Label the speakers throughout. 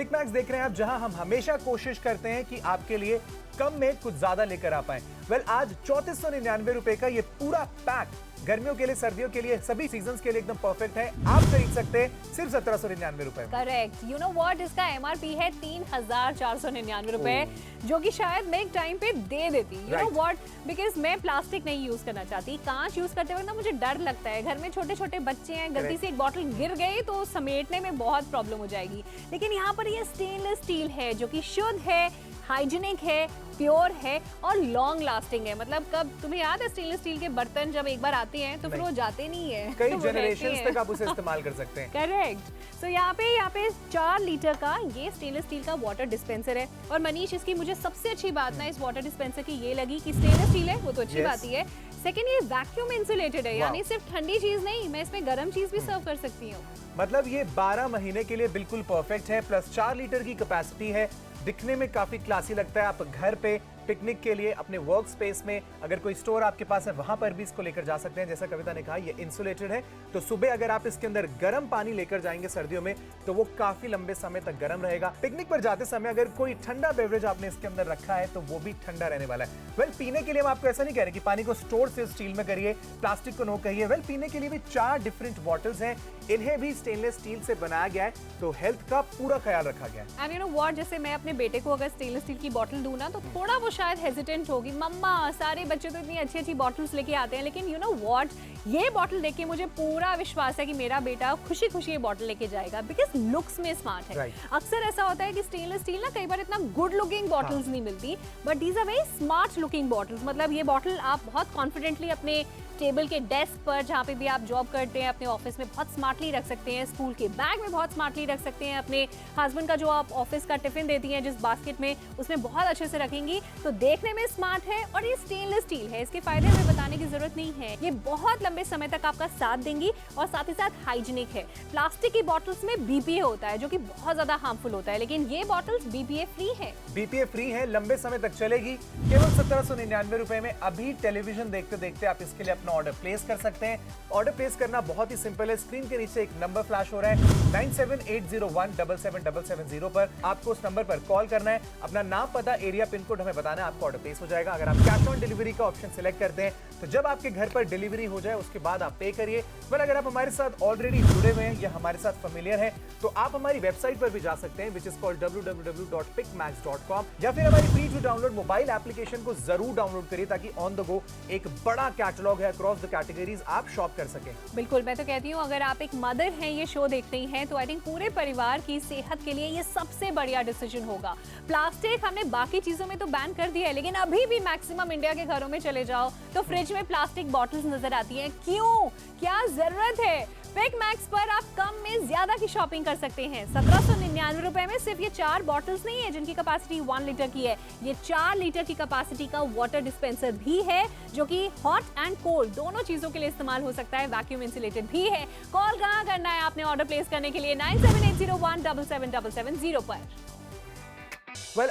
Speaker 1: Pick max देख रहे हैं आप, जहां हम हमेशा कोशिश करते हैं कि आपके लिए कम में कुछ ज्यादा लेकर आ पाए। आज 3499 का ये पूरा पैक गर्मियों के लिए, सर्दियों के लिए, सभी सीजन्स के लिए एकदम परफेक्ट है। आप खरीद सकते हैं सिर्फ 1799 रुपए में।
Speaker 2: करेक्ट। यू नो व्हाट, इसका एमआरपी है 3499 रुपए, जो कि शायद मैं एक टाइम पे दे देती। यू नो व्हाट, बिकॉज मैं प्लास्टिक नहीं यूज करना चाहती। कांच यूज करते वक्त ना मुझे डर लगता है। घर में छोटे छोटे बच्चे हैं, गलती से एक बॉटल गिर गई तो समेटने में बहुत प्रॉब्लम हो जाएगी। लेकिन यहाँ पर ये स्टेनलेस स्टील है, जो कि शुद्ध है, हाइजीनिक है, प्योर है और लॉन्ग लास्टिंग है। मतलब कब तुम्हें याद है स्टेनलेस स्टील के बर्तन जब एक बार आते हैं तो फिर वो जाते नहीं है,
Speaker 1: कई जनरेशंस तक आप उसे इस्तेमाल कर सकते हैं।
Speaker 2: करेक्ट। सो यहाँ पे 4 लीटर का ये स्टेनलेस स्टील का वाटर डिस्पेंसर है। और मनीष, इसकी मुझे सबसे अच्छी बात ना इस वाटर डिस्पेंसर की ये लगी कि स्टेनलेस स्टील है, वो तो अच्छी बात ही है। सेकंड, ये वैक्यूम इंसुलेटेड है, यानी सिर्फ ठंडी चीज नहीं, मैं इसमें गर्म चीज भी सर्व कर सकती हूँ।
Speaker 1: मतलब ये 12 महीने के लिए बिल्कुल परफेक्ट है। प्लस 4 लीटर की कैपेसिटी है, दिखने में काफी क्लासी लगता है। आप घर पे पिकनिक के लिए, अपने वर्क स्पेस में, अगर कोई स्टोर आपके पास है वहां पर भी इसको लेकर जा सकते हैं। जैसा कविता ने कहा, ये इंसुलेटेड है, तो सुबह अगर आप इसके अंदर गर्म पानी लेकर जाएंगे सर्दियों में तो वो काफी लंबे समय तक गर्म रहेगा। पिकनिक पर जाते समय अगर कोई ठंडा बेवरेज आपने इसके अंदर रखा है तो वो भी ठंडा रहने वाला है। पीने के लिए हम आपको ऐसा नहीं कह रहे कि पानी को स्टोर से स्टील में करिए, प्लास्टिक को नो कहिए। पीने के लिए भी 4 डिफरेंट बॉटल्स हैं, इन्हें भी स्टेनलेस स्टील से बनाया गया है, तो हेल्थ का पूरा ख्याल रखा गया है।
Speaker 2: एंड यू नो व्हाट, जैसे मैं अपने बेटे को अगर स्टेनलेस स्टील की बॉटल दूं ना तो थोड़ा वो शायद हेजिटेंट होगी। मम्मा, सारे बच्चे तो इतनी अच्छी अच्छी बॉटल्स लेके आते हैं, लेकिन यू नो व्हाट, ये बॉटल देख के मुझे पूरा विश्वास है कि मेरा बेटा खुशी खुशी ये बॉटल लेके जाएगा, बिकॉज लुक्स में स्मार्ट है। अक्सर ऐसा होता है कि स्टेनलेस स्टील ना कई बार इतना गुड लुकिंग बॉटल्स नहीं मिलती, but these are very smart looking bottles. मतलब ये बॉटल आप बहुत कॉन्फिडेंटली अपने टेबल के डेस्क पर, जहाँ पे भी आप जॉब करते हैं, अपने ऑफिस में बहुत स्मार्टली रख सकते हैं, स्कूल के बैग में बहुत स्मार्टली रख सकते हैं, अपने हस्बैंड का जो आप ऑफिस का टिफिन देती हैं जिस बास्केट में, उसमें बहुत अच्छे से रखेंगी। तो देखने में स्मार्ट है और ये स्टेनलेस स्टील है, इसके फायदे हमें बताने की जरूरत नहीं है। ये बहुत लंबे समय तक आपका साथ देंगी और साथ ही साथ हाइजीनिक है। प्लास्टिक की बॉटल्स में बीपीए होता है, जो कि बहुत ज्यादा हार्मफुल होता है, लेकिन ये बॉटल्स बीपीए फ्री है।
Speaker 1: बीपीए फ्री है, लंबे समय तक चलेगी, केवल 1799 रुपए में। अभी टेलीविजन देखते देखते आप इसके लिए अपना ऑर्डर प्लेस कर सकते हैं। ऑर्डर प्लेस करना बहुत ही सिंपल है। स्क्रीन के नीचे एक नंबर फ्लैश हो रहा है, 9780177770 पर। आपको उस नंबर पर कॉल करना है, अपना नाम, पता, एरिया, पिन कोड हमें बताना है, आपको ऑर्डर प्लेस हो जाएगा। अगर आप कैश ऑन डिलीवरी का ऑप्शन सिलेक्ट करते हैं तो जब आपके घर पर डिलीवरी हो जाए उसके बाद आप पे करिए। अगर आप हमारे साथ ऑलरेडी जुड़े हुए हैं या हमारे साथ फेमिलियर हैं तो आप हमारी वेबसाइट पर भी जा सकते हैं, विच इज कॉल्ड www.picmax.com, या फिर हमारी free to download mobile application को जरूर डाउनलोड करिए ताकि ऑन द गो एक बड़ा कैटलॉग है अक्रॉस द कैटेगरीज, आप शॉप कर सकें।
Speaker 2: बिल्कुल, मैं तो कहती हूँ अगर आप एक मदर हैं, ये शो देख रही हैं, तो आई थिंक पूरे परिवार की सेहत के लिए ये सबसे बढ़िया डिसीजन होगा। प्लास्टिक हमने बाकी चीजों में तो बैन कर दिया है, लेकिन अभी भी मैक्सिमम इंडिया के घरों में चले जाओ तो फ्रिज में प्लास्टिक बॉटल्स नजर आती हैं। क्यों, क्या जरूरत है? पिक मैक्स पर आप कम में ज्यादा की शॉपिंग कर सकते हैं। 1799 रुपए में सिर्फ ये 4 बॉटल्स नहीं है जिनकी कैपेसिटी 1 लीटर की है, ये 4 लीटर की कैपेसिटी का वाटर डिस्पेंसर भी है, जो कि हॉट एंड कोल्ड दोनों चीजों के लिए इस्तेमाल हो सकता है। वैक्यूम इंसुलेटेड भी है। कॉल कहाँ करना है आपने ऑर्डर प्लेस करने के लिए? 9780177770 पर।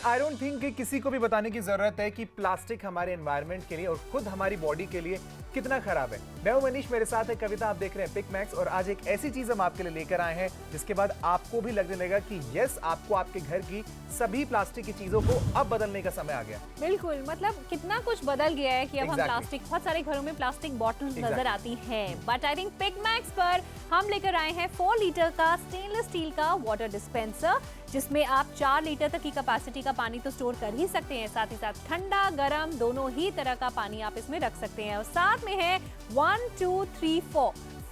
Speaker 1: आई डोंट थिंक कि किसी को भी बताने की जरूरत है कि प्लास्टिक हमारे एनवायरनमेंट के लिए और खुद हमारी बॉडी के लिए कितना खराब है। मैं हूं मनीष, मेरे साथ है कविता, आप देख रहे हैं पिक मैक्स, और आज एक ऐसी चीज हम आपके लिए लेकर आए हैं जिसके बाद आपको भी लगने लगेगा कि यस, आपको आपके घर की सभी प्लास्टिक की चीजों को अब बदलने का समय आ गया।
Speaker 2: बिल्कुल, मतलब कितना कुछ बदल गया है कि अब हम प्लास्टिक, बहुत सारे घरों में प्लास्टिक बॉटल्स नजर आती हैं, but I think Picmax पर हम लेकर आए हैं 4 लीटर का स्टेनलेस स्टील का वाटर डिस्पेंसर, जिसमें आप 4 लीटर तक की कैपेसिटी का पानी तो स्टोर कर ही सकते हैं, साथ ही साथ ठंडा, गर्म दोनों ही तरह का पानी आप इसमें रख सकते हैं। और साथ में है 1 2 3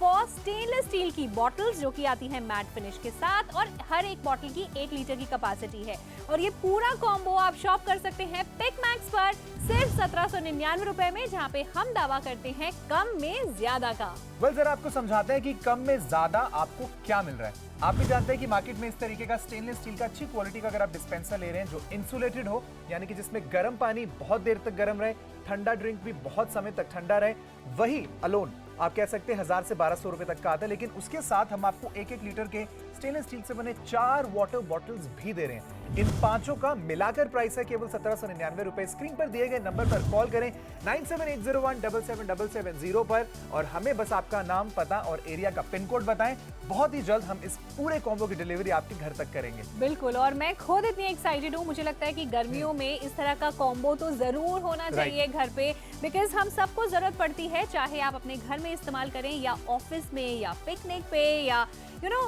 Speaker 2: 4 स्टेनलेस स्टील की बॉटल्स, जो कि आती है मैट फिनिश के साथ, और हर एक बॉटल की 1 लीटर की कैपेसिटी है। और ये पूरा कॉम्बो आप शॉप कर सकते हैं पिक मैक्स पर सिर्फ 1799 रुपए में, जहाँ पे हम दावा करते हैं कम में ज्यादा का।
Speaker 1: जरा आपको समझाते हैं कि कम में ज्यादा आपको क्या मिल रहा है। आप भी जानते हैं कि मार्केट में इस तरीके का स्टेनलेस स्टील का अच्छी क्वालिटी का अगर आप डिस्पेंसर ले रहे हैं जो इंसुलेटेड हो, यानी कि जिसमें गर्म पानी बहुत देर तक गर्म रहे, ठंडा ड्रिंक भी बहुत समय तक ठंडा रहे, वही अलोन आप कह सकते हैं 1000 से 1200 रुपए तक का आता है। लेकिन उसके साथ हम आपको 1-1 लीटर के स्टेनलेस स्टील से बने 4 वाटर बॉटल्स भी दे रहे हैं। इन पांचों का मिलाकर प्राइस है केवल 1799 रुपए। स्क्रीन पर दिए गए नंबर पर कॉल करें 9780177770 पर और हमें बस आपका नाम, पता और एरिया का पिन कोड बताएं। बहुत ही जल्द हम इस पूरे कॉम्बो की डिलीवरी आपके घर तक करेंगे।
Speaker 2: बिल्कुल, और मैं खुद इतनी एक्साइटेड हूँ। मुझे लगता है कि गर्मियों में इस तरह का कॉम्बो तो जरूर होना चाहिए घर पे, बिकॉज हम सबको जरूरत पड़ती है, चाहे आप अपने घर में इस्तेमाल करें या ऑफिस में या पिकनिक पे या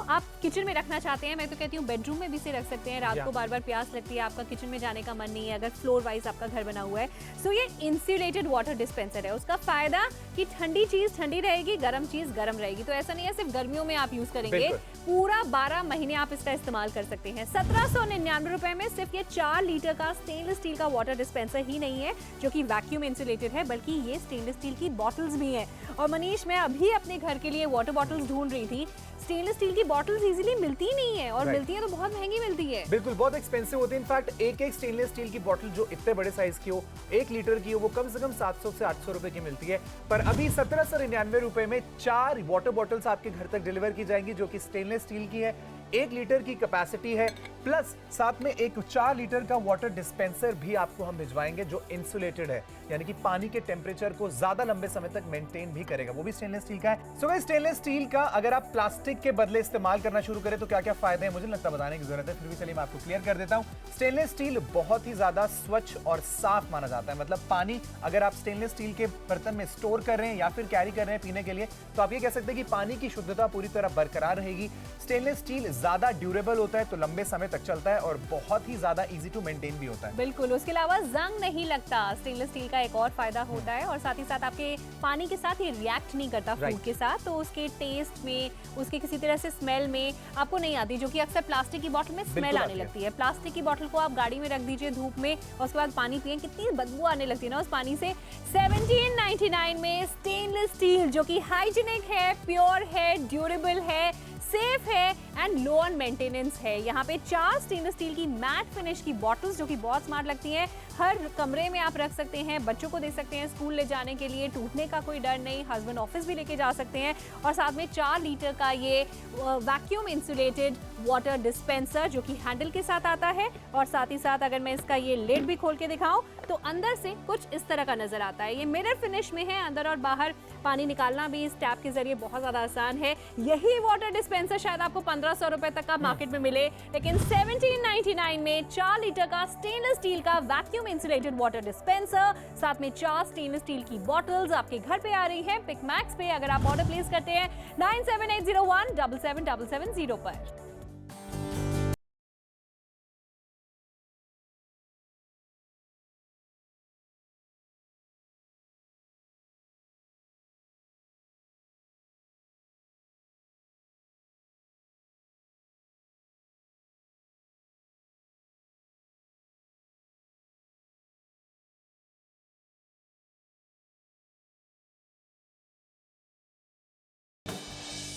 Speaker 2: आप किचन में रखना चाहते हैं। मैं तो कहती हूँ बेडरूम में भी इसे रख सकते हैं। रात को बार बार प्यास लगती है, आपका किचन में जाने का मन नहीं है, अगर फ्लोर वाइज आपका घर बना हुआ है। सो ये इंसुलेटेड वाटर डिस्पेंसर है। उसका फायदा कि ठंडी चीज ठंडी रहेगी, गर्म चीज गर्म रहेगी। तो ऐसा नहीं है सिर्फ गर्मियों में आप यूज करेंगे, पूरा 12 महीने आप इसका इस्तेमाल कर सकते हैं। 1799 रुपए में सिर्फ ये 4 लीटर का स्टेनलेस स्टील का वाटर डिस्पेंसर ही नहीं है जो कि वैक्यूम इंसुलेटेड है, बल्कि ये स्टेनलेस स्टील की बॉटल्स भी हैं। और मनीष, मैं अभी अपने घर के लिए वाटर बॉटल्स ढूंढ रही थी। स्टेनलेस स्टील की बॉटल्स इजीली मिलती नहीं है, और मिलती है तो बहुत महंगी मिलती है।
Speaker 1: बिल्कुल, बहुत एक्सपेंसिव होती है। इनफैक्ट एक स्टेनलेस स्टील की बॉटल जो इतने बड़े साइज की हो, 1 लीटर की हो, वो कम से कम 700 से 800 रुपए की मिलती है। पर अभी 1799 रुपए में 4 वाटर बॉटल्स आपके घर तक डिलीवर की जाएंगी जो कि स्टेनलेस स्टील की है, 1 लीटर की कैपेसिटी है, प्लस साथ में एक 4 लीटर का वाटर डिस्पेंसर भी आपको हम भिजवाएंगे जो इंसुलेटेड है, यानी कि पानी के टेम्परेचर को ज्यादा लंबे समय तक मेंटेन भी करेगा। वो भी स्टेनलेस स्टील का है। सो स्टेनलेस स्टील का अगर आप प्लास्टिक के बदले इस्तेमाल करना शुरू करें तो क्या क्या फायदे हैं मुझे लगता बताने की जरूरत है, फिर भी चलिए मैं आपको क्लियर कर देता हूं। स्टेनलेस स्टील बहुत ही ज्यादा स्वच्छ और साफ माना जाता है। मतलब पानी अगर आप स्टेनलेस स्टील के बर्तन में स्टोर कर रहे हैं या फिर कैरी कर रहे हैं पीने के लिए, तो आप ये कह सकते हैं कि पानी की शुद्धता पूरी तरह बरकरार रहेगी। स्टेनलेस स्टील ज्यादा ड्यूरेबल होता है, तो लंबे समय तक चलता है और बहुत ही ज्यादा इजी टू मेंटेन भी होता है।
Speaker 2: बिल्कुल, उसके अलावा जंग नहीं लगता। स्टेनलेस स्टील का एक और फायदा होता है, और साथ ही साथ आपके पानी के साथ ये रिएक्ट नहीं करता फूड के साथ, तो उसके टेस्ट में, उसके किसी तरह से स्मेल में आपको नहीं आती, जो कि अक्सर प्लास्टिक की बोतल में स्मेल आने लगती है। प्लास्टिक की बोतल को आप गाड़ी में रख दीजिए धूप में, और उसके बाद पानी पिए, कितनी बदबू आने लगती है ना उस पानी से। 1799 में स्टेनलेस स्टील जो कि हाइजीनिक है, प्योर है, ड्यूरेबल है, सेफ है एंड लो ऑन मेंटेनेंस है। यहाँ पे 4 स्टेनलेस स्टील की मैट फिनिश की बॉटल्स जो कि बहुत स्मार्ट लगती हैं, हर कमरे में आप रख सकते हैं, बच्चों को दे सकते हैं स्कूल ले जाने के लिए, टूटने का कोई डर नहीं, हस्बैंड ऑफिस भी लेके जा सकते हैं। और साथ में 4 लीटर का ये वैक्यूम इंसुलेटेड वाटर डिस्पेंसर जो कि हैंडल के साथ आता है। और साथ ही साथ अगर मैं इसका ये लिड भी खोल के दिखाऊं तो अंदर से कुछ इस तरह का नजर आता है। ये मिरर फिनिश में है, अंदर और बाहर पानी निकालना भी इस टैप के जरिए बहुत ज्यादा आसान है। यही वाटर डिस्पेंसर शायद आपको 1500 रुपए तक का मार्केट में मिले, लेकिन 1799 में 4 लीटर का स्टेनलेस स्टील का वैक्यूम इंसुलेटेड वाटर डिस्पेंसर, साथ में 4 स्टेनलेस स्टील की बॉटल्स आपके घर पे आ रही है पिक मैक्स पे। अगर आप ऑर्डर प्लेस करते हैं 9780177770 पर।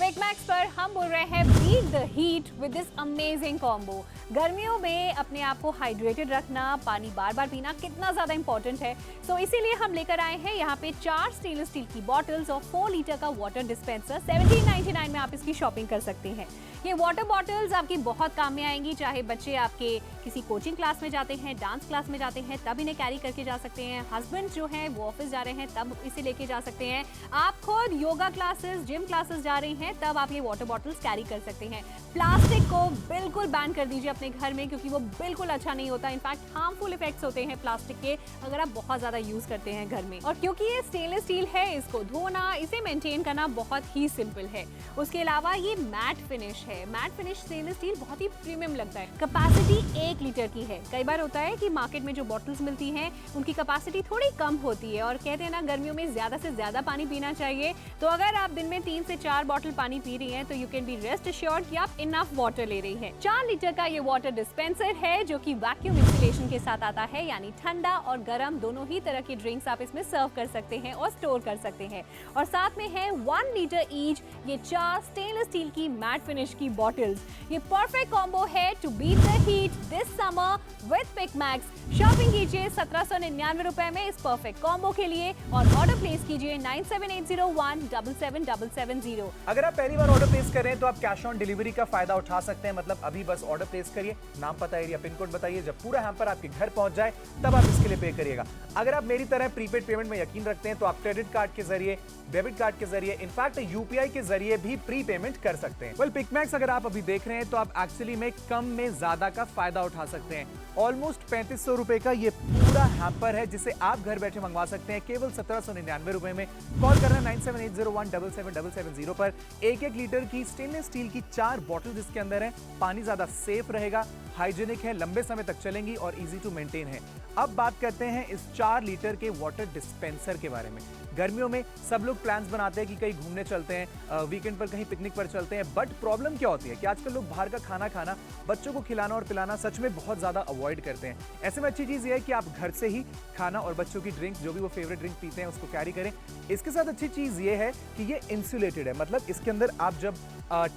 Speaker 2: पिक मैक्स पर हम बोल रहे हैं beat the heat with this amazing combo. गर्मियों में अपने आप को हाइड्रेटेड रखना, पानी बार बार पीना कितना ज्यादा इंपॉर्टेंट है। सो इसीलिए हम लेकर आए हैं यहाँ पे 4 स्टेनलेस स्टील की बॉटल्स और 4 लीटर का वाटर डिस्पेंसर। 1799 में आप इसकी शॉपिंग कर सकते हैं। ये वाटर बॉटल्स आपकी बहुत काम में आएंगी, चाहे बच्चे आपके किसी कोचिंग क्लास में जाते हैं, डांस क्लास में जाते हैं, तब इन्हें कैरी करके जा सकते हैं। हस्बैंड जो हैं वो ऑफिस जा रहे हैं तब इसे लेके जा सकते हैं। आप खुद योगा क्लासेस, जिम क्लासेस जा रही हैं तब आप ये वाटर बॉटल्स कैरी कर सकते हैं। प्लास्टिक को बिल्कुल बैन कर दीजिए अपने घर में, क्योंकि वो बिल्कुल अच्छा नहीं होता। इनफैक्ट हार्मफुल इफेक्ट्स होते हैं प्लास्टिक के अगर आप बहुत ज्यादा यूज करते हैं घर में। और क्योंकि ये स्टेनलेस स्टील है, इसको धोना, इसे मेंटेन करना बहुत ही सिंपल है। उसके अलावा ये मैट फिनिश है। मैट फिनिश स्टेनलेस स्टील बहुत ही प्रीमियम लगता है। कैपेसिटी 1 लीटर की है। कई बार होता है कि मार्केट में जो बॉटल्स मिलती हैं उनकी कैपेसिटी थोड़ी कम होती है, और कहते हैं ना गर्मियों में ज्यादा से ज्यादा पानी पीना चाहिए। तो अगर आप दिन में 3 से 4 बॉटल पानी पी रही हैं तो you can be rest assured कि आप इनफ वाटर ले रही हैं। 4 लीटर का ये वाटर डिस्पेंसर है जो कि वैक्यूम इंसुलेशन के साथ आता है, यानी ठंडा और गर्म दोनों ही तरह की ड्रिंक्स आप इसमें सर्व कर सकते हैं और स्टोर कर सकते हैं। और साथ में है 1 लीटर ईच ये 4 स्टेनलेस स्टील की मैट फिनिश की बॉटल्स। ये परफेक्ट कॉम्बो है to beat the heat this summer with Picmax. Shopping कीजिए 1799 रुपए में इस परफेक्ट कॉम्बो के लिए और ऑर्डर प्लेस कीजिए 9780177770।
Speaker 1: अगर आप पहली बार ऑर्डर प्लेस कर रहे हैं तो आप कैश ऑन डिलीवरी का फायदा उठा सकते हैं। मतलब अभी बस ऑर्डर प्लेस करिए, नाम, पता, एरिया, पिन कोड बताइए, जब पूरा हैम्पर आपके घर पहुंच जाए तब आप इसके लिए पे करिएगा। अगर आप मेरी तरह प्रीपेड पेमेंट में यकीन रखते हैं तो आप क्रेडिट कार्ड के जरिए, डेबिट कार्ड के जरिए, इनफैक्ट यूपीआई के जरिए भी प्री पेमेंट कर सकते हैं। वेल, पिकमैक्स अगर आप अभी देख रहे हैं तो आप एक्चुअली में कम में ज्यादा का फायदा उठा सकते हैं। ऑलमोस्ट 3500 रुपए का ये पूरा हैम्पर है जिसे आप घर बैठे मंगवा सकते हैं केवल 1799 रुपए में। कॉल करना 9780177770 पर। 1-1 लीटर की स्टेनलेस स्टील की 4 बॉटल जिसके अंदर है। पानी ज्यादा सेफ रहेगा, हाइजीनिक है, लंबे समय तक चलेंगी और इजी टू मेंटेन है। अब बात करते हैं इस 4 लीटर के वाटर डिस्पेंसर के बारे में। गर्मियों में सब लोग प्लान्स बनाते हैं कि कहीं घूमने चलते हैं, वीकेंड पर कहीं पिकनिक पर चलते हैं, बट प्रॉब्लम क्या होती है कि आजकल लोग बाहर का खाना खाना, बच्चों को खिलाना और पिलाना सच में बहुत ज्यादा अवॉइड करते हैं। ऐसे में अच्छी चीज ये है कि आप घर से ही खाना और बच्चों की ड्रिंक, जो भी वो फेवरेट ड्रिंक पीते हैं, उसको कैरी करें। इसके साथ अच्छी चीज ये है कि ये इंसुलेटेड है, मतलब इसके अंदर आप जब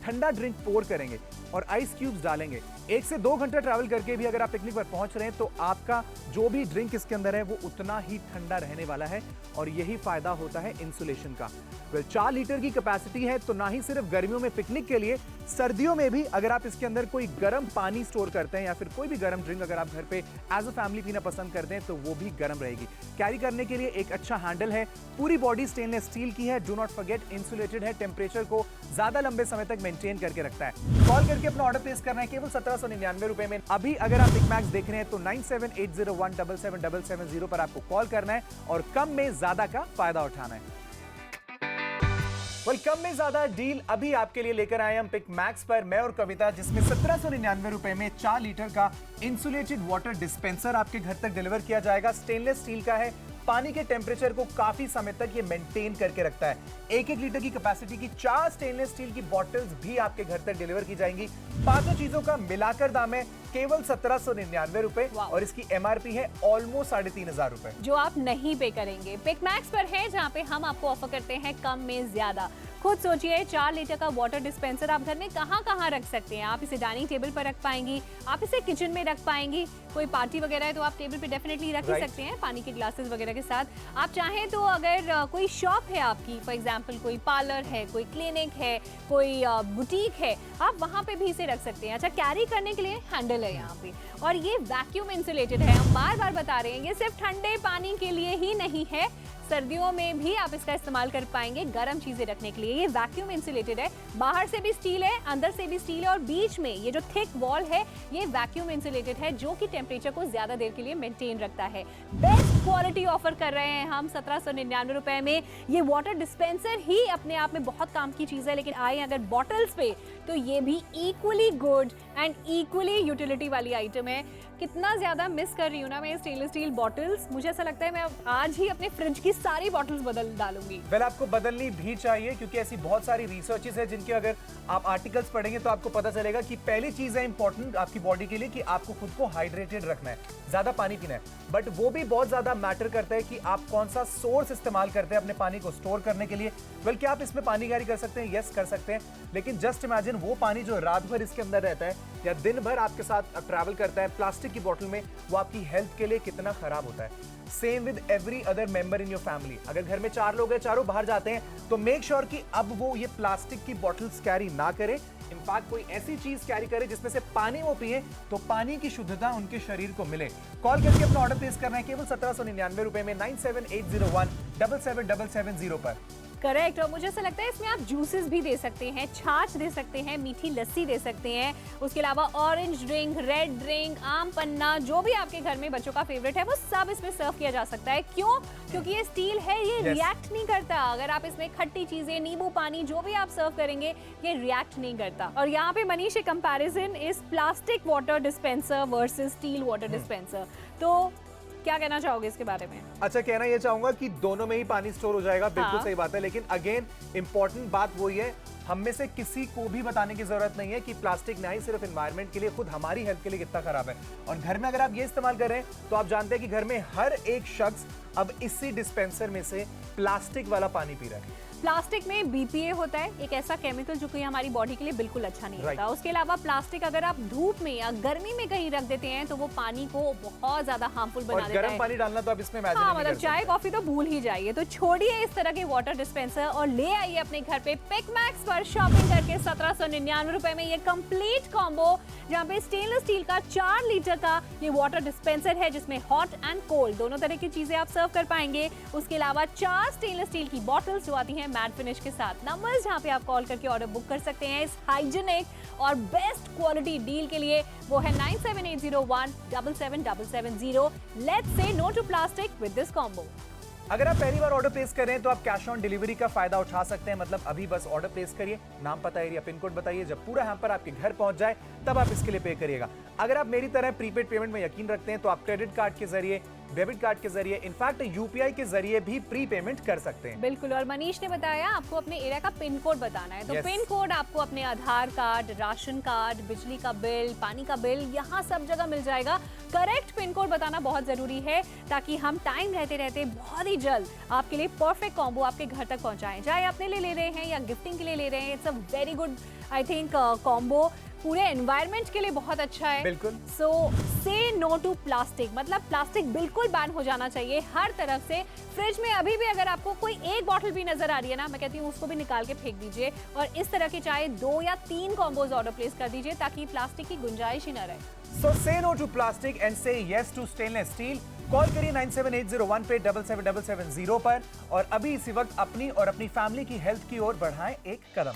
Speaker 1: ठंडा ड्रिंक पोर करेंगे और आइस क्यूब्स डालेंगे, 1 से 2 घंटा ट्रैवल करके भी अगर आप पिकनिक पर पहुंच रहे हैं तो आपका जो भी ड्रिंक इसके अंदर है वो उतना ही ठंडा रहने वाला है और यही फायदा होता है इंसुलेशन का। 4 लीटर की कैपेसिटी है तो ना ही सिर्फ गर्मियों में पिकनिक के लिए, सर्दियों में भी अगर आप इसके अंदर कोई गर्म पानी स्टोर करते हैं या फिर कोई भी गर्म ड्रिंक अगर आप घर पे एज अ फैमिली पीना पसंद करते हैं तो वो भी गर्म रहेगी। कैरी करने के लिए एक अच्छा हैंडल है, पूरी बॉडी स्टेनलेस स्टील की है, डू नॉट फॉरगेट इंसुलेटेड है, टेम्परेचर को ज्यादा लंबे समय तक मेंटेन करके रखता है। कॉल करके अपना ऑर्डर प्लेस करना है केवल 1799 रुपए में। अभी अगर आप पिकमैक्स देख रहे हैं तो 9780177770 पर आपको कॉल करना है और कम में ज्यादा का फायदा उठाना है। कम में ज्यादा डील अभी आपके लिए लेकर आए हम पिकमैक्स पर, मैं और कविता, जिसमें 1799 रुपए में 4 लीटर का इंसुलेटेड वाटर डिस्पेंसर आपके घर तक डिलीवर किया जाएगा। स्टेनलेस स्टील का है, पानी के टेम्परेचर को काफी समय तक ये मेंटेन करके रखता है। 1-1 लीटर की कैपेसिटी की 4 स्टेनलेस स्टील की बॉटल्स भी आपके घर तक डिलीवर की जाएंगी। पांचों चीजों का मिलाकर दाम है केवल 1799 रुपए और इसकी एमआरपी है ऑलमोस्ट 3500 रुपए,
Speaker 2: जो आप नहीं पे करेंगे। पिकमैक्स पर है जहाँ पे हम आपको ऑफर करते हैं कम में ज्यादा। खुद सोचिए, 4 लीटर का वाटर डिस्पेंसर आप घर में कहाँ रख सकते हैं। आप इसे डाइनिंग टेबल पर रख पाएंगी, आप इसे किचन में रख पाएंगी, कोई पार्टी वगैरह है तो आप टेबल पे डेफिनेटली रख ही सकते हैं पानी के ग्लासेस वगैरह के साथ। आप चाहें तो अगर कोई शॉप है आपकी, फॉर एग्जांपल कोई पार्लर है, कोई क्लिनिक है, कोई बुटीक है, आप वहां पे भी इसे रख सकते हैं। अच्छा, कैरी करने के लिए हैंडल है यहाँ पे और ये वैक्यूम इंसुलेटेड है। हम बार बार बता रहे हैं, ये सिर्फ ठंडे पानी के लिए ही नहीं है, सर्दियों में भी आप इसका इस्तेमाल कर पाएंगे गर्म चीजें रखने के लिए। ये वैक्यूम इंसुलेटेड है, बाहर से भी स्टील है, अंदर से भी स्टील है और बीच में ये जो थिक वॉल है ये वैक्यूम इंसुलेटेड है, जो कि टेम्परेचर को ज्यादा देर के लिए मेंटेन रखता है। बेस्ट क्वालिटी ऑफर कर रहे हैं हम 1799 रुपए में। ये वाटर डिस्पेंसर ही अपने आप में बहुत काम की चीज है, लेकिन आए अगर बॉटल्स पे तो ये भी equally good and equally utility वाली आइटम है। कितना ज्यादा मिस कर रही हूँ ना मैं स्टेनलेस स्टील बॉटल्स। मुझे ऐसा लगता है मैं आज ही अपने फ्रिज की सारी बॉटल्स बदल डालूंगी।
Speaker 1: वेल, आपको बदलनी भी चाहिए क्योंकि ऐसी बहुत सारी रिसर्चेस है जिनके अगर आप आर्टिकल्स पढ़ेंगे तो आपको पता चलेगा कि पहली चीज है इंपॉर्टेंट आपकी बॉडी के लिए कि आपको खुद को हाइड्रेटेड रखना है, ज्यादा पानी पीना है। बट वो भी बहुत ज्यादा मैटर करता है कि आप कौन सा सोर्स इस्तेमाल करते हैं अपने पानी को स्टोर करने के लिए। वेल, क्या आप इसमें पानी कैरी कर सकते हैं? यस, कर सकते हैं, लेकिन जस्ट इमेजिन वो पानी जो रात भर इसके अंदर रहता है या दिन भर आपके साथ ट्रैवल करता है प्लास्टिक की बोतल में, वो आपकी हेल्थ के लिए कितना खराब होता है। Same with every other member in your family. अगर घर में 4 लोग हैं, चारों बाहर जाते हैं, तो मेक श्योर कि अब वो ये प्लास्टिक की बॉटल्स कैरी ना करें। इनफैक्ट कोई ऐसी चीज कैरी करे जिसमें से पानी वो पिए तो पानी की शुद्धता उनके शरीर को मिले। कॉल करके अपना ऑर्डर प्लेस करना है केवल 1799 रुपए में 9780177770 पर।
Speaker 2: करेक्ट। और मुझे ऐसा लगता है इसमें आप जूसेस भी दे सकते हैं, छाछ दे सकते हैं, मीठी लस्सी दे सकते हैं, उसके अलावा ऑरेंज ड्रिंक, रेड ड्रिंक, आम पन्ना, जो भी आपके घर में बच्चों का फेवरेट है वो सब इसमें सर्व किया जा सकता है। क्यों? क्योंकि ये स्टील है, ये रिएक्ट नहीं करता। अगर आप इसमें खट्टी चीजें, नींबू पानी जो भी आप सर्व करेंगे ये रिएक्ट नहीं करता। और यहाँ पे मनीष एक कंपैरिजन इस plastic water dispenser versus still water dispenser, तो क्या कहना चाहोगे इसके बारे में?
Speaker 1: अच्छा, कहना यह चाहूंगा कि दोनों में ही पानी स्टोर हो जाएगा, बिल्कुल सही बात है। लेकिन अगेन इंपॉर्टेंट बात वही है, हम में से किसी को भी बताने की जरूरत नहीं है कि प्लास्टिक ना ही सिर्फ एनवायरनमेंट के लिए, खुद हमारी हेल्थ के लिए कितना खराब है। और घर में अगर आप ये इस्तेमाल कर रहे हैं तो आप जानते हैं कि घर में हर एक शख्स अब इसी डिस्पेंसर में से प्लास्टिक वाला पानी पी रहा है।
Speaker 2: प्लास्टिक में बीपीए होता है, एक ऐसा केमिकल जो कि हमारी बॉडी के लिए बिल्कुल अच्छा नहीं होता। उसके अलावा प्लास्टिक अगर आप धूप में या गर्मी में कहीं रख देते हैं तो वो पानी को बहुत ज्यादा हार्मफुल बना देता है।
Speaker 1: गर्म पानी डालना तो आप इसमें इमेजिन नहीं कर सकते।
Speaker 2: चाय कॉफी तो भूल ही जाइए। तो छोड़िए इस तरह के वाटर डिस्पेंसर और ले आइए अपने घर पे पिकमैक्स पर शॉपिंग करके 1799 रुपए में ये कंप्लीट कॉम्बो, जहाँ पे स्टेनलेस स्टील का 4 लीटर का ये वाटर डिस्पेंसर है जिसमें हॉट एंड कोल्ड दोनों तरह की चीजें आप सर्व कर पाएंगे। उसके अलावा 4 स्टेनलेस स्टील की बॉटल्स जो आती हैं मैट फिनिश के साथ। नंबर्स जहाँ पे आप कॉल करके ऑर्डर बुक कर सकते हैं इस हाइजीनिक और बेस्ट क्वालिटी डील के लिए, वो है 9780177770। Let's say no to plastic with this combo.
Speaker 1: अगर आप पहली बार ऑर्डर प्लेस कर रहे हैं तो आप कैश ऑन डिलीवरी का फायदा उठा सकते हैं। मतलब अभी बस ऑर्डर प्लेस करिए, नाम, पता, एरिया, पिन कोड बताइए, जब पूरा हैम्पर आपके घर पहुंच जाए तब आप इसके लिए पे करिएगा। अगर आप मेरी तरह प्रीपेड पेमेंट में यकीन रखते हैं तो आप क्रेडिट कार्ड के जरिए, डेबिट कार्ड के जरिए, इनफैक्ट यूपीआई के जरिए भी प्री पेमेंट कर सकते हैं।
Speaker 2: बिल्कुल। और मनीष ने बताया आपको अपने एरिया का पिन कोड बताना है, तो पिन कोड आपको अपने आधार कार्ड, राशन कार्ड, बिजली का बिल, पानी का बिल, यहाँ सब जगह मिल जाएगा। करेक्ट पिन कोड बताना बहुत जरूरी है ताकि हम टाइम रहते रहते बहुत ही जल्द आपके लिए परफेक्ट कॉम्बो आपके घर तक पहुंचाएं। चाहे अपने लिए ले रहे हैं या गिफ्टिंग के लिए ले रहे हैं, it's a very good I think combo. पूरे एनवायरनमेंट के लिए बहुत अच्छा है।
Speaker 1: बिल्कुल।
Speaker 2: सो से नो टू प्लास्टिक, मतलब प्लास्टिक बिल्कुल बैन हो जाना चाहिए हर तरफ से। फ्रिज में अभी भी अगर आपको कोई एक बॉटल भी नजर आ रही है ना, मैं कहती हूँ उसको भी निकाल के फेंक दीजिए और इस तरह के चाहे 2 या 3 कॉम्बोज ऑर्डर प्लेस कर दीजिए ताकि प्लास्टिक की गुंजाइश ही न रहे।
Speaker 1: So say no to plastic and say yes to stainless steel. Call करिए 97801 पे 77770 पर और अभी इसी वक्त अपनी और अपनी फैमिली की हेल्थ की ओर बढ़ाएं एक कदम।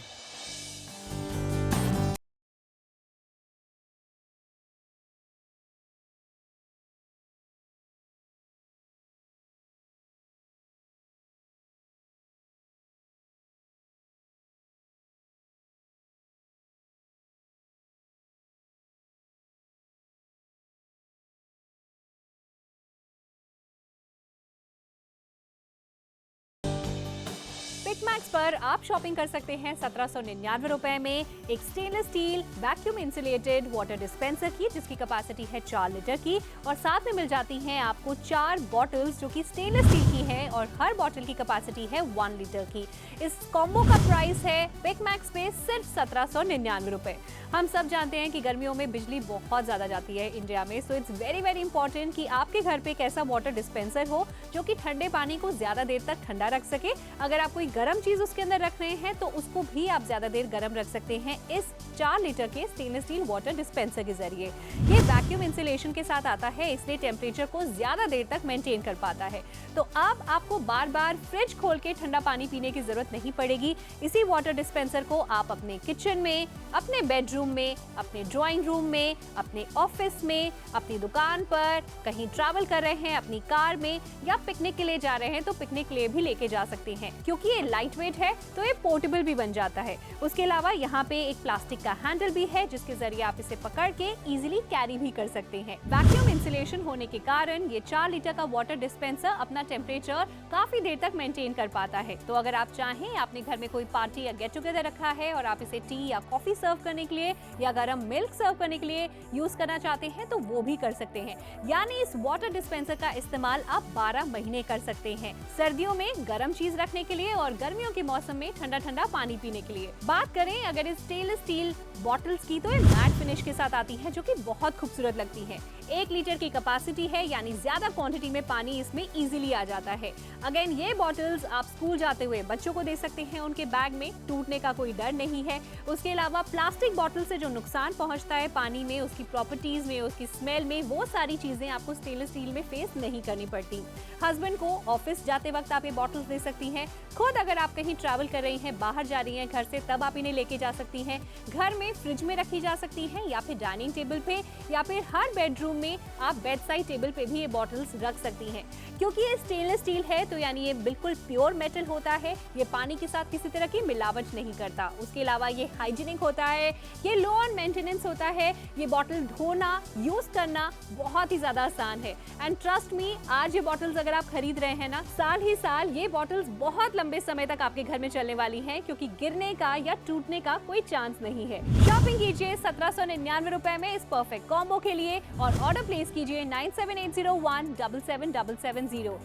Speaker 2: पिकमैक्स पर आप शॉपिंग कर सकते हैं 1799 रुपए में एक stainless steel vacuum insulated water dispenser की, जिसकी कैपेसिटी है 4 लीटर की, और साथ में मिल जाती हैं आपको 4 बॉटल्स जो कि स्टेनलेस स्टील की हैं और हर बॉटल की कैपेसिटी है 1 लीटर की। इस कॉम्बो का प्राइस है पिकमैक्स पे सिर्फ 1799 रुपए। हम सब जानते हैं कि गर्मियों में बिजली बहुत ज्यादा जाती है इंडिया में, so it's very very important कि आपके घर पे एक ऐसा वाटर डिस्पेंसर हो जो कि ठंडे पानी को ज्यादा देर तक ठंडा रख सके। अगर आप कोई गर्म चीज उसके अंदर रख रहे हैं तो उसको भी आप ज्यादा देर गर्म रख सकते हैं इस 4 लीटर के स्टेनलेस स्टील वाटर डिस्पेंसर के जरिए। ये वैक्यूम इंसुलेशन के साथ आता है, इसलिए टेम्परेचर को ज्यादा देर तक मेंटेन कर पाता है। तो अब आपको बार बार फ्रिज खोल के ठंडा पानी पीने की जरूरत नहीं पड़ेगी। इसी वाटर डिस्पेंसर को आप अपने किचन में, अपने बेडरूम में, अपने ड्राइंग रूम में, अपने ऑफिस में, अपनी दुकान पर, कहीं ट्रैवल कर रहे हैं अपनी कार में या पिकनिक के लिए जा रहे हैं तो पिकनिक के लिए भी लेके जा सकते हैं। क्योंकि ये लाइट वेट है तो ये पोर्टेबल भी बन जाता है। उसके अलावा यहाँ पे एक प्लास्टिक का हैंडल भी है जिसके जरिए आप इसे पकड़ के इजीली कैरी भी कर सकते हैं। वैक्यूम इंसुलेशन होने के कारण ये 4 लीटर का वाटर डिस्पेंसर अपना टेम्परेचर काफी देर तक मेंटेन कर पाता है। तो अगर आप चाहें, आपने घर में कोई पार्टी या गेट टुगेदर रखा है और आप इसे टी या कॉफी सर्व करने के लिए या गर्म मिल्क सर्व करने के लिए यूज करना चाहते हैं तो वो भी कर सकते हैं। यानी इस वाटर डिस्पेंसर का इस्तेमाल आप 12 महीने कर सकते हैं, सर्दियों में गर्म चीज रखने के लिए और गर्मियों के मौसम में ठंडा ठंडा पानी पीने के लिए। बात करें अगर इस स्टेनलेस स्टील बॉटल्स की तो ये मैट फिनिश के साथ आती है जो कि बहुत खूबसूरत लगती है। 1 लीटर की कैपेसिटी है, यानी ज्यादा क्वांटिटी में पानी इसमें इजीली आ जाता है। अगेन ये बॉटल्स आप स्कूल जाते हुए बच्चों को दे सकते हैं, उनके बैग में टूटने का कोई डर नहीं है। उसके अलावा प्लास्टिक बॉटल से जो नुकसान पहुंचता है पानी में, उसकी प्रॉपर्टीज में, उसकी स्मेल में, वो सारी चीजें आपको स्टेनलेस स्टील में फेस नहीं करनी पड़ती। हस्बैंड को ऑफिस जाते वक्त आप ये बॉटल्स दे सकती हैं। खुद अगर आप कहीं ट्रैवल कर रही हैं, बाहर जा रही हैं घर से, तब आप इन्हें लेके जा सकती हैं। घर में फ्रिज में रखी जा सकती हैं या फिर डाइनिंग टेबल पे या फिर हर बेडरूम में आप बेड साइड टेबल पे भी ये बॉटल्स रख सकती हैं। क्योंकि ये स्टेनलेस स्टील है तो यानी ये बिल्कुल प्योर मेटल होता है, ये पानी के साथ किसी तरह की मिलावट नहीं करता। उसके अलावा ये हाइजीनिक होता है, ये लो ऑन मेंटेनेंस होता है। ये बॉटल धोना, यूज करना बहुत ही ज्यादा आसान है। एंड ट्रस्ट मी, आज ये बॉटल्स अगर आप खरीद रहे हैं ना, साल ही साल ये बॉटल्स बहुत लंबे समय तक आपके घर में चलने वाली हैं, क्योंकि गिरने का या टूटने का कोई चांस नहीं है। शॉपिंग कीजिए 1799 रुपए में इस परफेक्ट कॉम्बो के लिए और ऑर्डर प्लेस कीजिए 9780177770।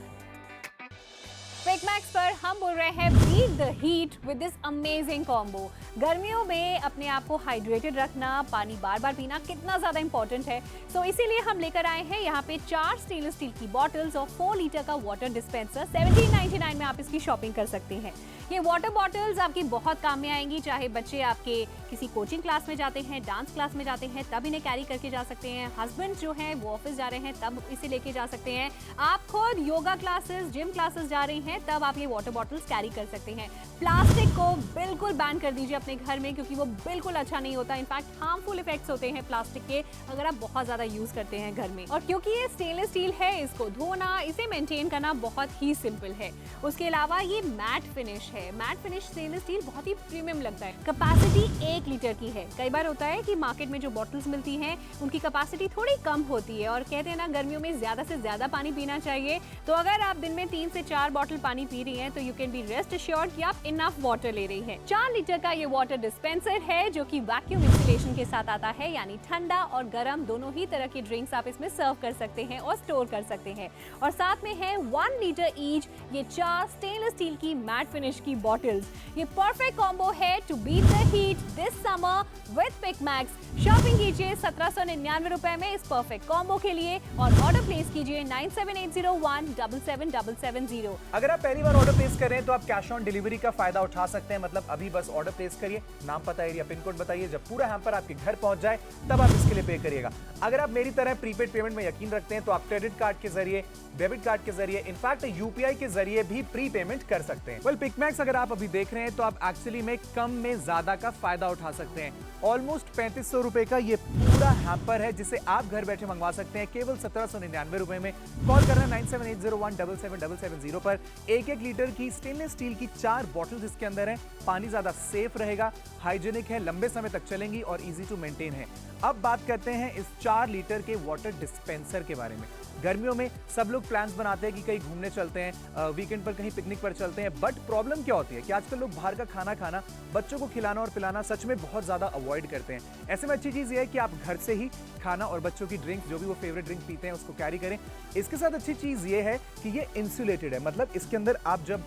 Speaker 2: क्विक मैक्स पर हम बोल रहे हैं beat the heat with this amazing combo. गर्मियों में अपने आप को हाइड्रेटेड रखना, पानी बार बार पीना कितना ज़्यादा इंपॉर्टेंट है। सो इसीलिए हम लेकर आए हैं यहाँ पे 4 स्टेनलेस स्टील की बॉटल्स और 4 लीटर का वाटर डिस्पेंसर। 1799 में आप इसकी शॉपिंग कर सकते हैं। ये वाटर बॉटल्स आपकी बहुत काम में आएंगी, चाहे बच्चे आपके किसी कोचिंग क्लास में जाते हैं, डांस क्लास में जाते हैं, तब इन्हें कैरी करके जा सकते हैं। हस्बैंड जो है वो ऑफिस जा रहे हैं, तब इसे लेके जा सकते हैं। आप खुद योगा क्लासेस, जिम क्लासेस जा रही हैं, तब आप ये वाटर बॉटल्स कैरी कर सकते हैं। प्लास्टिक को बिल्कुल बैन कर दीजिए अपने घर में, क्योंकि वो बिल्कुल अच्छा नहीं होता। इनफैक्ट हार्मफुल इफेक्ट्स होते हैं प्लास्टिक के अगर आप बहुत ज्यादा यूज करते हैं घर में। और क्योंकि ये स्टेनलेस स्टील है, इसको धोना, इसे मेंटेन करना बहुत ही सिंपल है। उसके अलावा ये मैट फिनिश है। मैट फिनिश स्टेनलेस स्टील बहुत ही प्रीमियम लगता है। कैपेसिटी 1 लीटर की है। कई बार होता है कि मार्केट में जो बॉटल्स मिलती हैं उनकी कैपेसिटी थोड़ी कम होती है, और कहते हैं ना गर्मियों में ज्यादा से ज्यादा पानी पीना चाहिए। तो अगर आप दिन में 3 से 4 बॉटल पानी पी रही हैं तो you can be rest assured कि आप इनफ वाटर ले रही हैं। 4 लीटर का ये वाटर डिस्पेंसर है जो कि वैक्यूम इंसुलेशन के साथ आता है, यानी ठंडा और गर्म दोनों ही तरह की ड्रिंक्स आप इसमें सर्व कर सकते हैं और स्टोर कर सकते हैं। और साथ में है 1 लीटर ईच ये 4 स्टेनलेस स्टील की मैट फिनिश की बॉटल्स। ये परफेक्ट कॉम्बो है to beat the heat this summer with quick max. Shopping कीजिए 1799 रुपए में इस परफेक्ट कॉम्बो के लिए और ऑर्डर प्लेस कीजिए 9780177770।
Speaker 1: अगर आप पहली बार ऑर्डर प्लेस कर रहे हैं तो आप कैश ऑन डिलीवरी का फायदा उठा सकते हैं। मतलब अभी बस ऑर्डर प्लेस करिए, नाम, पता, एरिया, पिन कोड बताइए। जब पूरा हैम्पर आपके घर पहुंच जाए तब आप इसके लिए पे करिएगा। अगर आप मेरी तरह प्रीपेड पेमेंट में यकीन रखते हैं तो आप क्रेडिट कार्ड के जरिए, डेबिट कार्ड के जरिए, इनफैक्ट यूपीआई के जरिए भी प्री पेमेंट कर सकते हैं। क्विक मैक्स अगर आप अभी देख रहे हैं तो आप एक्चुअली में कम में ज्यादा का फायदा उठा सकते हैं। ऑलमोस्ट 3500 रुपए का ये पूरा हैम्पर है जिसे आप घर बैठे मंगवा सकते हैं केवल 1799 रुपए में। कॉल करना 9780177770 पर। 1-1 लीटर की स्टेनलेस स्टील की 4 बॉटल्स इसके अंदर है। पानी ज्यादा सेफ रहेगा, हाइजीनिक है, लंबे समय तक चलेंगी और इजी टू मेंटेन है। अब बात करते हैं इस 4 लीटर के वाटर डिस्पेंसर के बारे में। गर्मियों में सब लोग प्लान्स बनाते हैं कि कहीं घूमने चलते हैं, वीकेंड पर कहीं पिकनिक पर चलते हैं, बट प्रॉब्लम क्या होती है कि आजकल लोग बाहर का खाना, बच्चों को खिलाना और पिलाना सच में बहुत ज्यादा अवॉइड करते हैं। ऐसे में अच्छी चीज ये है कि आप घर से ही खाना और बच्चों की ड्रिंक, जो भी वो फेवरेट ड्रिंक पीते हैं, उसको कैरी करें। इसके साथ अच्छी चीज ये है कि ये इंसुलेटेड है, मतलब इसके अंदर आप जब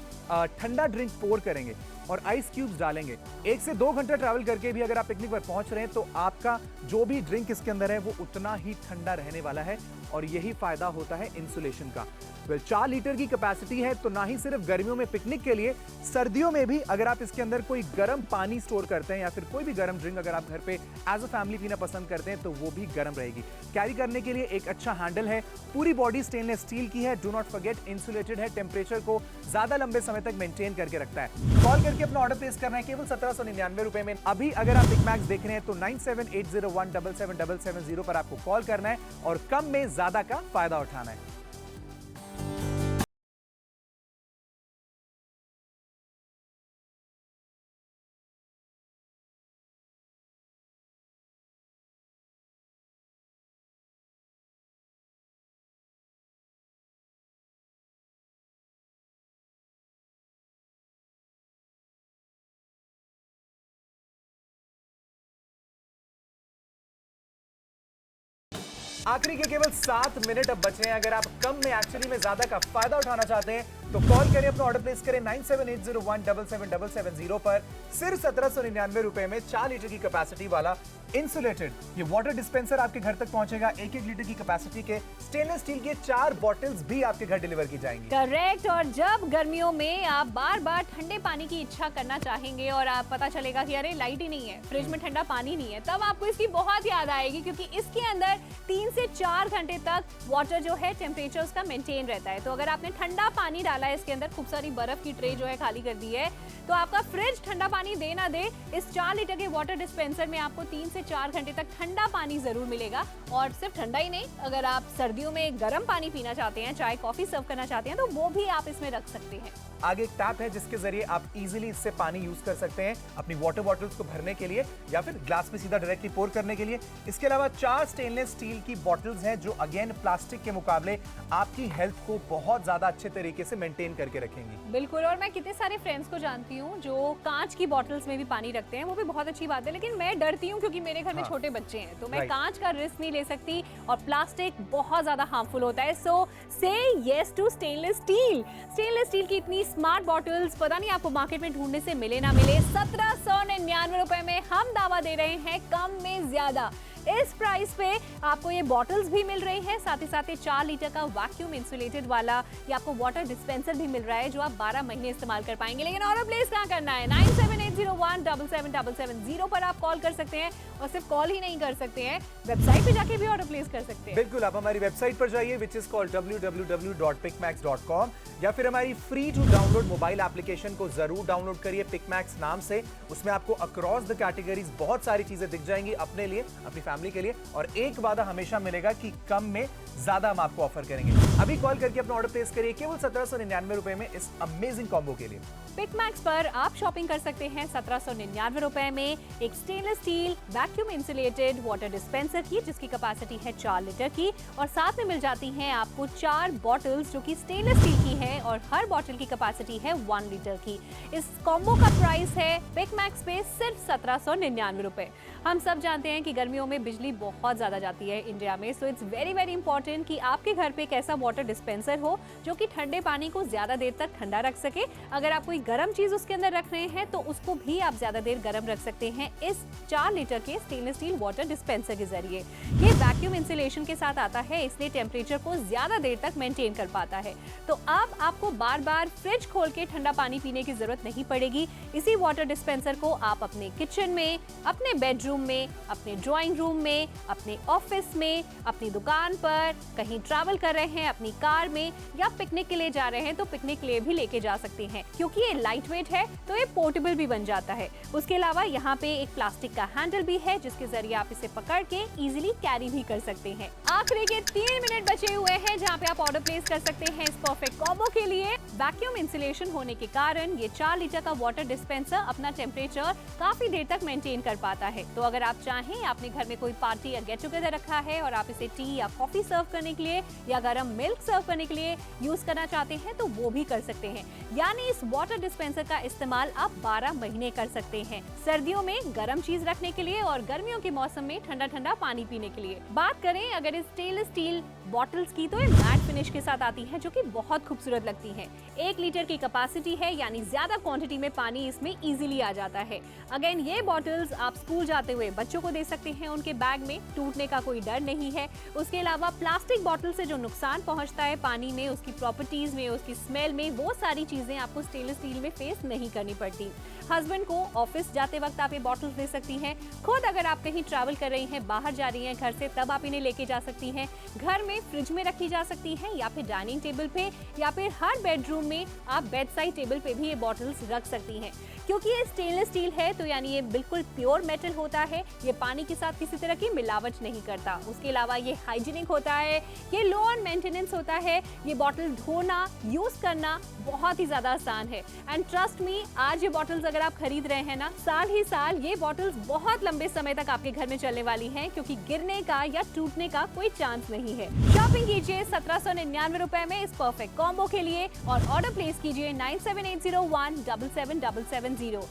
Speaker 1: ठंडा ड्रिंक पोर करेंगे और आइस क्यूब्स डालेंगे, 1 से 2 घंटा ट्रैवल करके भी अगर आप पिकनिक पर पहुंच रहे हैं तो आपका जो भी ड्रिंक इसके अंदर है वो उतना ही ठंडा रहने वाला है। और यही फायदा होता है इंसुलेशन का। 4 लीटर की कैपेसिटी है तो ना ही सिर्फ गर्मियों में पिकनिक के लिए, सर्दियों में भी अगर आप इसके अंदर कोई गर्म पानी स्टोर करते हैं या फिर कोई भी गर्म ड्रिंक अगर आप घर पे एज अ फैमिली पीना पसंद करते हैं तो वो भी गर्म रहेगी। कैरी करने के लिए एक अच्छा हैंडल है, पूरी बॉडी स्टेनलेस स्टील की है, डू नॉट फॉरगेट इंसुलेटेड है, टेम्परेचर को ज्यादा लंबे समय तक मेंटेन करके रखता है। कॉल करके अपना ऑर्डर प्लेस करना है केवल 1799 रुपए में। अभी अगर आप क्विक मैक्स देख रहे हैं तो 9780177770 पर आपको कॉल करना है और कम में ज्यादा का फायदा उठाना है। आखिरी के केवल 7 मिनट अब बचे हैं। अगर आप कम में एक्चुअली में ज्यादा का फायदा उठाना चाहते हैं तो कॉल करें, अपना ऑर्डर प्लेस करें 9780177770 पर। सिर्फ 1799 रुपए में 4 लीटर की कैपेसिटी वाला इंसुलेटेड ये वाटर डिस्पेंसर आपके घर तक पहुंचेगा। 1-1 लीटर की कैपेसिटी के स्टेनलेस स्टील के 4 बॉटल्स भी आपके घर डिलीवर की जाएंगी।
Speaker 2: करेक्ट। और जब गर्मियों में आप बार बार ठंडे पानी की इच्छा करना चाहेंगे और आप पता चलेगा कि अरे लाइट ही नहीं है, फ्रिज में ठंडा पानी नहीं है, तब आपको इसकी बहुत याद आएगी, क्योंकि इसके अंदर 3 से 4 घंटे तक वाटर जो है टेम्परेचर उसका मेंटेन रहता है। तो अगर आपने ठंडा पानी डाला है, इसके अंदर खूब सारी बर्फ की ट्रे जो है खाली कर दी है, तो आपका फ्रिज ठंडा पानी दे ना दे, इस 4 लीटर के वाटर डिस्पेंसर में आपको 3 से 4 घंटे तक ठंडा पानी जरूर मिलेगा। और सिर्फ ठंडा ही नहीं, अगर आप सर्दियों में गर्म पानी पीना चाहते हैं, चाय कॉफी सर्व करना चाहते हैं, तो वो भी आप इसमें रख सकते हैं।
Speaker 1: आगे एक टैप है जिसके जरिए आप इजीली इससे पानी यूज कर सकते हैं अपनी वाटर बॉटल्स को भरने के लिए या फिर ग्लास में सीधा डायरेक्टली पोर करने के लिए। इसके अलावा 4 स्टेनलेस स्टील की बॉटल्स हैं जो अगेन प्लास्टिक के मुकाबले आपकी हेल्थ को बहुत ज्यादा अच्छे तरीके से मेंटेन करके रखेंगी।
Speaker 2: बिल्कुल। और मैं कितने सारे फ्रेंड्स को जानती हूँ जो कांच की बॉटल्स में भी पानी रखते हैं, वो भी बहुत अच्छी बात है, लेकिन मैं डरती हूँ क्योंकि मेरे घर में छोटे बच्चे हैं, तो मैं कांच का रिस्क नहीं ले सकती। और प्लास्टिक बहुत ज्यादा हार्मफुल होता है। So say yes to stainless steel. Stainless steel की इतनी स्मार्ट बॉटल्स पता नहीं आपको मार्केट में ढूंढने से मिले ना मिले, 1799 रुपए में हम दावा दे रहे हैं कम में ज्यादा। इस प्राइस पे आपको ये बॉटल्स भी मिल रही है, साथ ही साथ ये 4 लीटर का वैक्यूम इंसुलेटेड वाला ये आपको वाटर डिस्पेंसर भी मिल रहा है जो आप 12 महीने इस्तेमाल कर पाएंगे। लेकिन ऑर्डर प्लेस कहाँ करना है? 9780177770 पर आप कॉल कर सकते हैं और सिर्फ कॉल ही नहीं कर सकते हैं, वेबसाइट पे जाके भी ऑर्डर प्लेस कर सकते हैं।
Speaker 1: बिल्कुल, आप हमारी वेबसाइट पर जाइए विच इज कॉल्ड www.picmax.com या फिर हमारी free to download mobile application को जरूर डाउनलोड करिए पिकमैक्स नाम से। उसमें आपको अक्रॉस द कैटेगरीज बहुत सारी चीजें दिख जाएंगी अपने लिए, अपनी फैमिली के लिए, और एक वादा हमेशा मिलेगा कि कम में ज्यादा हम आपको ऑफर करेंगे। अभी कॉल करके अपना ऑर्डर प्लेस करिए केवल 1799 रुपए में इस अमेजिंग कॉम्बो के लिए।
Speaker 2: पिकमैक्स पर आप शॉपिंग कर सकते हैं 1799 रुपए में एक stainless steel vacuum insulated water dispenser की जिसकी कैपेसिटी है 4 लीटर की, और साथ में मिल जाती हैं आपको 4 बॉटल्स जो कि स्टेनलेस स्टील की हैं और हर बॉटल की कैपेसिटी है 1 लीटर की। इस कॉम्बो का प्राइस है पिकमैक्स पे सिर्फ 1799 रुपए। हम सब जानते हैं कि गर्मियों में बिजली बहुत ज्यादा जाती है इंडिया में, so it's very very important कि आपके घर पे एक ऐसा वाटर डिस्पेंसर हो जो कि ठंडे पानी को ज्यादा देर तक ठंडा रख सके। अगर आप कोई गर्म चीज उसके अंदर रख रहे हैं तो उसको भी आप ज्यादा देर गर्म रख सकते हैं इस 4 लीटर के स्टेनलेस स्टील वाटर डिस्पेंसर के जरिए। ये वैक्यूम इंसुलेशन के साथ आता है, इसलिए टेम्परेचर को ज्यादा देर तक मेंटेन कर पाता है। तो अब आपको बार बार फ्रिज खोल के ठंडा पानी पीने की जरूरत नहीं पड़ेगी। इसी वाटर डिस्पेंसर को आप अपने किचन में, अपने बेडरूम में, अपने ड्राइंग रूम में, अपने ऑफिस में, अपनी दुकान पर, कहीं ट्रैवल कर रहे हैं अपनी कार में, या पिकनिक के लिए जा रहे हैं तो पिकनिक के लिए भी लेके जा सकते हैं। क्योंकि ये लाइट वेट है तो ये पोर्टेबल भी बन जाता है। उसके अलावा यहाँ पे एक प्लास्टिक का हैंडल भी है जिसके जरिए आप इसे पकड़ के इजीली कैरी भी कर सकते हैं। आखिरी के 3 मिनट बचे हुए हैं जहाँ पे आप ऑर्डर प्लेस कर सकते हैं इस परफेक्ट कॉम्बो के लिए। वैक्यूम इंसुलेशन होने के कारण ये 4 लीटर का वाटर डिस्पेंसर अपना टेम्परेचर काफी देर तक मेंटेन कर पाता है। तो अगर आप चाहें, आपने घर में कोई पार्टी या गेट टुगेदर रखा है और आप इसे टी या कॉफी सर्व करने के लिए या गर्म मिल्क सर्व करने के लिए यूज करना चाहते हैं तो वो भी कर सकते हैं। यानी इस वाटर डिस्पेंसर का इस्तेमाल आप 12 महीने कर सकते हैं, सर्दियों में गर्म चीज रखने के लिए और गर्मियों के मौसम में ठंडा ठंडा पानी पीने के लिए। बात करें अगर इस स्टेनलेस स्टील बॉटल्स की तो ये मैट फिनिश के साथ आती है जो कि बहुत खूबसूरत लगती है। 1 लीटर की कैपेसिटी है, यानी ज्यादा क्वांटिटी में पानी इसमें इजीली आ जाता है। अगेन ये बॉटल्स आप स्कूल जाते हुए बच्चों को दे सकते हैं, उनके बैग में टूटने का कोई डर नहीं है। उसके अलावा प्लास्टिक बॉटल से जो नुकसान पहुंचता है पानी में, उसकी प्रॉपर्टीज में, उसकी स्मेल में, वो सारी चीजें आपको स्टेनलेस स्टील में फेस नहीं करनी पड़ती। हस्बैंड को ऑफिस जाते वक्त आप ये बॉटल्स दे सकती हैं। खुद अगर आप कहीं ट्रैवल कर रही हैं, बाहर जा रही हैं घर से, तब आप इन्हें लेके जा सकती हैं। घर में फ्रिज में रखी जा सकती हैं या फिर डाइनिंग टेबल पे, या फिर हर बेडरूम में आप बेड साइड टेबल पे भी ये बॉटल्स रख सकती हैं। क्योंकि ये स्टेनलेस स्टील है तो यानी ये बिल्कुल प्योर मेटल होता है, ये पानी के साथ किसी तरह की मिलावट नहीं करता। उसके अलावा ये हाइजीनिक होता है, ये लो ऑन मेंटेनेंस होता है। ये बॉटल धोना, यूज करना बहुत ही ज्यादा आसान है। एंड ट्रस्ट मी, आज ये बॉटल्स अगर आप खरीद रहे हैं ना, साल ही साल ये बॉटल्स बहुत लंबे समय तक आपके घर में चलने वाली हैं, क्योंकि गिरने का या टूटने का कोई चांस नहीं है। शॉपिंग कीजिए 1799 रुपए में इस परफेक्ट कॉम्बो के लिए और ऑर्डर प्लेस कीजिए 9780177770।